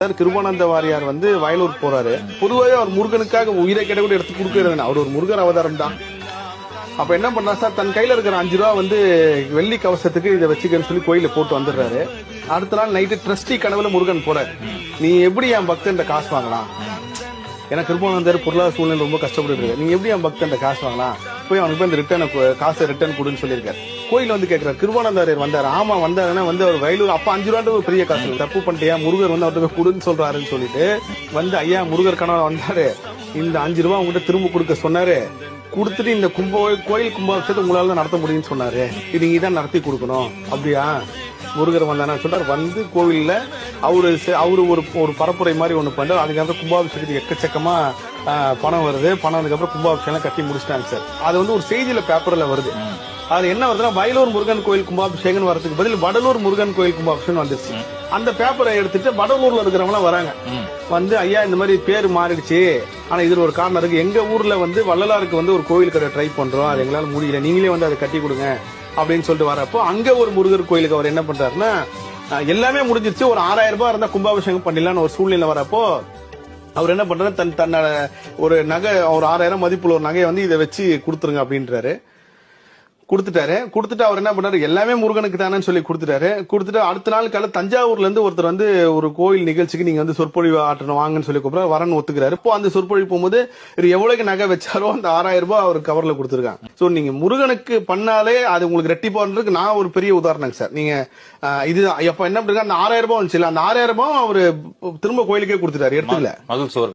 கிருபானந்த வாரியார் வயலூர் போறாரு. பொதுவாக அவர் முருகனுக்காக உயிரை கேட்ட கூட எடுத்து கொடுக்கறது. அவர் ஒரு முருகர் அவதாரம் தான். அப்ப என்ன பண்றா சார், தன் கையில இருக்கிற 5 ரூபா வெள்ளி கவசத்துக்கு இதை வச்சுக்கன்னு சொல்லி கோயில போட்டு வந்துடுறாரு. அடுத்த நாள் நைட்டு ட்ரஸ்டி கனவுல முருகன் போறாரு. நீ எப்படி என் பக்தன் காசு வாங்கலாம்? ஏன்னா கிருபானந்தர் பொருளாதார சூழ்நிலை ரொம்ப கஷ்டப்பட்டு இருக்கு. நீங்க எப்படி என் பக்தன் காசு வாங்கலாம்? போய் அவனுக்கு இந்த காசை ரிட்டர்ன் கொடுன்னு சொல்லியிருக்காரு. கோயில் கேட்கிறார், கிருபானந்தார் வந்தாரு. ஆமா வந்தாருன்னா அவர் வயலூர் அப்ப 5 ரூபா ஒரு பெரிய காசு, தப்பு பண்ணிட்டியா, முருகர் அவர்கிட்ட கொடுன்னு சொல்றாருன்னு சொல்லிட்டு ஐயா முருகர் கனவு வந்தாரு, இந்த 5 ரூபா உங்ககிட்ட திரும்ப கொடுக்க சொன்னாரு, கொடுத்துட்டு இந்த கோயில் கும்பாபிஷேகத்தை உங்களால நடத்த முடியும்னு சொன்னாரு, இது நீங்க தான் நடத்தி கொடுக்கணும். அப்படியா? முருகர் வந்தானா சொல்றாரு. கோவில்ல அவரு ஒரு பரப்புரை மாதிரி ஒண்ணு பண்றாரு. அதுக்கப்புறம் கும்பாபிஷேகத்துக்கு எக்கச்சக்கமா பணம் வருது. பணம் அதுக்கப்புறம் கும்பாபிஷேகம் கட்டி முடிச்சிட்டாங்க சார். அது ஒரு செய்தியில பேப்பர்ல வருது. அது என்ன வருதுன்னா, வயலூர் முருகன் கோயில் கும்பாபிஷேகம் வரதுக்கு பதில் வடலூர் முருகன் கோயில் கும்பாபிஷேகம் வந்துருச்சு. அந்த பேப்பரை எடுத்துட்டு வடலூர்ல இருக்கிறவங்க வராங்க. ஐயா இந்த மாதிரி பேர் மாறிடுச்சு, ஆனா இதுல ஒரு காரணம் இருக்கு. எங்க ஊர்ல வள்ளலாருக்கு ஒரு கோயில் கடை ட்ரை பண்றோம், அது எங்களால முடியல, நீங்களே அதை கட்டி கொடுங்க அப்படின்னு சொல்லிட்டு வரப்போ அங்க ஒரு முருகர் கோயிலுக்கு அவர் என்ன பண்றாருன்னா, எல்லாமே முடிஞ்சிருச்சு, ஒரு 6000 ரூபாய் இருந்தா கும்பாபிஷேகம் பண்ணிடலான்னு ஒரு சூழ்நிலை வரப்போ அவர் என்ன பண்றாரு, தன்னோட ஒரு நகை, ஒரு 6000 மதிப்புள்ள ஒரு நகையை இதை வச்சு கொடுத்துருங்க அப்படின்றாரு. கொடுத்துட்டு அவர் என்ன பண்ணாரு, எல்லாமே முருகனுக்கு தானே சொல்லி கொடுத்துட்டு அடுத்த நாள் கால தஞ்சாவூர்ல இருந்து ஒருத்தர் ஒரு கோயில் நிகழ்ச்சிக்கு நீங்க சொற்பொழிவு ஆட்டணும் வாங்கன்னு சொல்லி கூப்பிடுறாரு. வரன்னு ஒத்துக்கிறாரு. இப்போ அந்த சொற்பொழிவு போகும்போது எவ்வளவுக்கு நகை வச்சாரோ அந்த 6000 ரூபாய் அவர் கவர்ல கொடுத்துருக்காங்க. சோ நீங்க முருகனுக்கு பண்ணாலே அது உங்களுக்கு ரெட்டிப்பான்றதுக்கு நான் ஒரு பெரிய உதாரணம் சார். நீங்க இது எப்ப என்ன பண்ணுங்க, அந்த 6000 ரூபாய் வந்துச்சு, அந்த 6000 ரூபாய் அவரு திரும்ப கோயிலுக்கே கொடுத்துட்டாரு, எடுத்துக்கல.